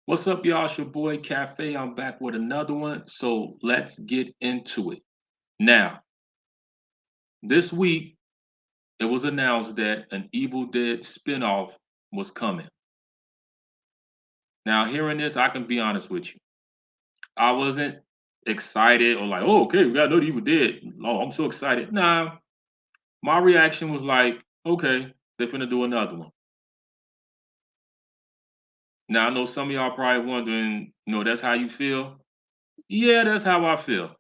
What's up, y'all? It's your boy Cafe. I'm back with another one. So let's get into it. Now, this week it was announced that an Evil Dead spinoff was coming. Now, hearing this, I can be honest with you. I wasn't excited or like, oh, okay, we got another Evil Dead. Oh, I'm so excited. Nah, my reaction was like, okay, they're finna do another one. Now, I know some of y'all probably wondering, that's how you feel? Yeah, that's how I feel.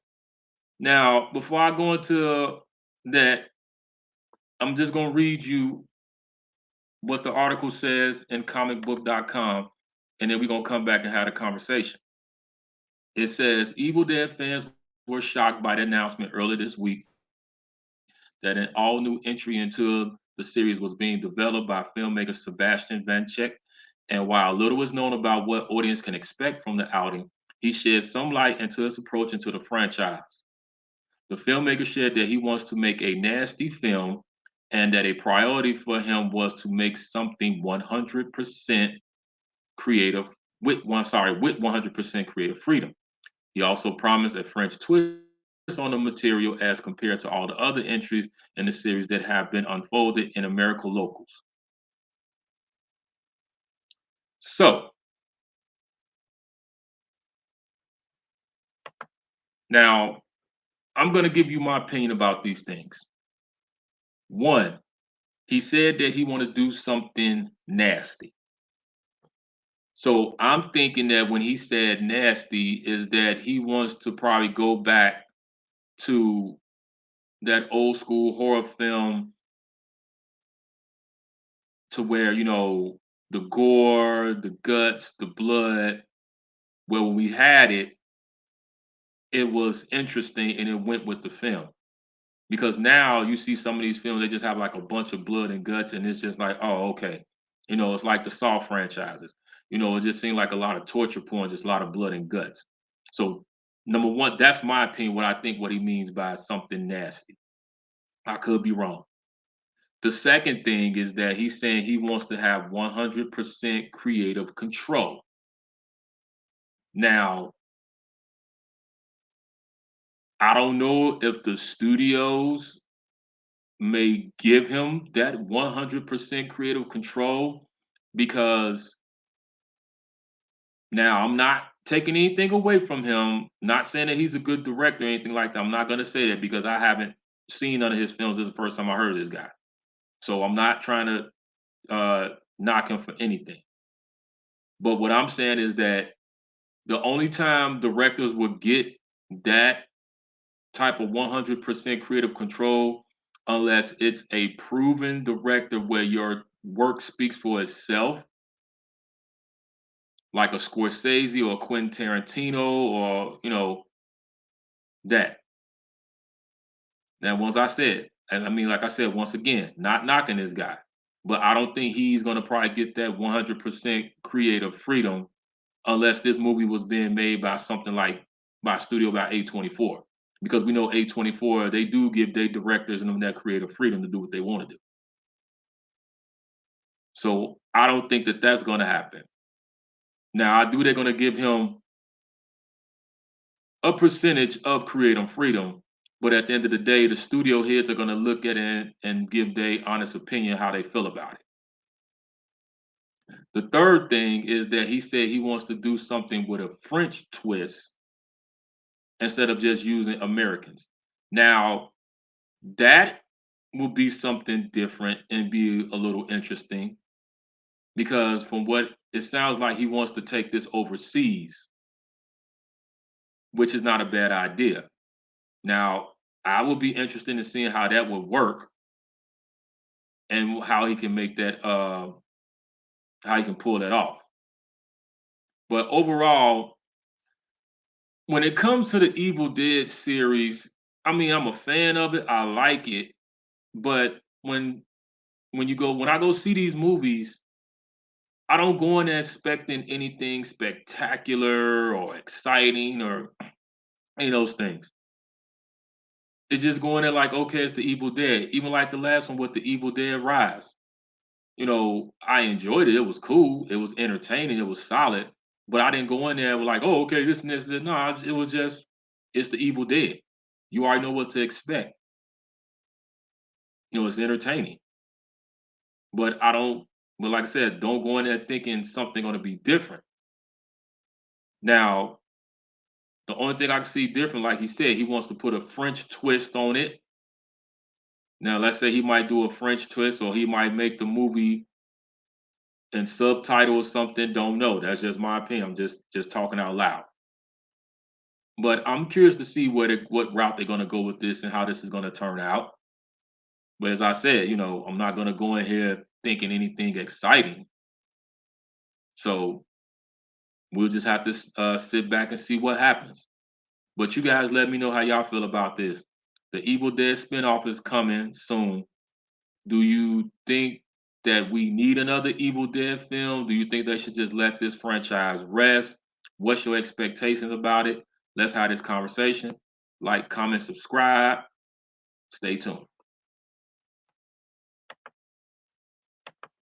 Now, before I go into that, I'm just going to read you what the article says in comicbook.com, and then we're going to come back and have a conversation. It says Evil Dead fans were shocked by the announcement earlier this week that an all new entry into the series was being developed by filmmaker Sebastian Vanchek. And while little is known about what audience can expect from the outing, he shed some light into his approach into the franchise. The filmmaker shared that he wants to make a nasty film and that a priority for him was to make something 100% creative with 100% creative freedom. He also promised a French twist on the material as compared to all the other entries in the series that have been unfolded in American locals. So, now I'm going to give you my opinion about these things. One, he said that he want to do something nasty. So I'm thinking that when he said nasty is that he wants to probably go back to that old school horror film to where, the gore, the guts, the blood, where when we had it, it was interesting and it went with the film. Because now you see some of these films, they just have like a bunch of blood and guts, and it's just like, oh, okay. It's like the Saw franchises. It just seemed like a lot of torture porn, just a lot of blood and guts. So, number one, that's my opinion. What I think what he means by something nasty. I could be wrong. The second thing is that he's saying he wants to have 100% creative control. Now, I don't know if the studios may give him that 100% creative control because now I'm not taking anything away from him, not saying that he's a good director or anything like that. I'm not going to say that because I haven't seen none of his films. This is the first time I heard of this guy. So I'm not trying to knock him for anything. But what I'm saying is that the only time directors would get that type of 100% creative control unless it's a proven director where your work speaks for itself, like a Scorsese or a Quentin Tarantino or, that. Now, once I said, and I mean, like I said, once again, not knocking this guy, but I don't think he's going to probably get that 100% creative freedom unless this movie was being made by something like by a studio by A24. Because we know A24, they do give their directors and them that creative freedom to do what they want to do. So I don't think that that's going to happen. Now, I do they're going to give him a percentage of creative freedom, but at the end of the day, the studio heads are going to look at it and give their honest opinion how they feel about it. The third thing is that he said he wants to do something with a French twist instead of just using Americans. Now, that will be something different and be a little interesting because from what it sounds like he wants to take this overseas, which is not a bad idea. Now, I would be interested in seeing how that would work and how he can make that how he can pull that off. But overall, when it comes to the Evil Dead series, I mean, I'm a fan of it. I like it, but when I go see these movies, I don't go in there expecting anything spectacular or exciting or any of those things. It's just going there like, okay, it's the Evil Dead. Even like the last one with the Evil Dead Rise. I enjoyed it. It was cool. It was entertaining. It was solid. But I didn't go in there with like, oh, okay, this and this. This. No, it was just it's the Evil Dead. You already know what to expect. It's entertaining. But I don't. But like I said, don't go in there thinking something going to be different. Now, the only thing I can see different, like he said, he wants to put a French twist on it. Now, let's say he might do a French twist, or he might make the movie in subtitle or something. Don't know. That's just my opinion. I'm just talking out loud. But I'm curious to see what route they're going to go with this and how this is going to turn out. But as I said, I'm not going to go in here thinking anything exciting. So we'll just have to sit back and see what happens. But you guys let me know how y'all feel about this. The Evil Dead spinoff is coming soon. Do you think that we need another Evil Dead film? Do you think they should just let this franchise rest? What's your expectations about it? Let's have this conversation. Like, comment, subscribe. Stay tuned.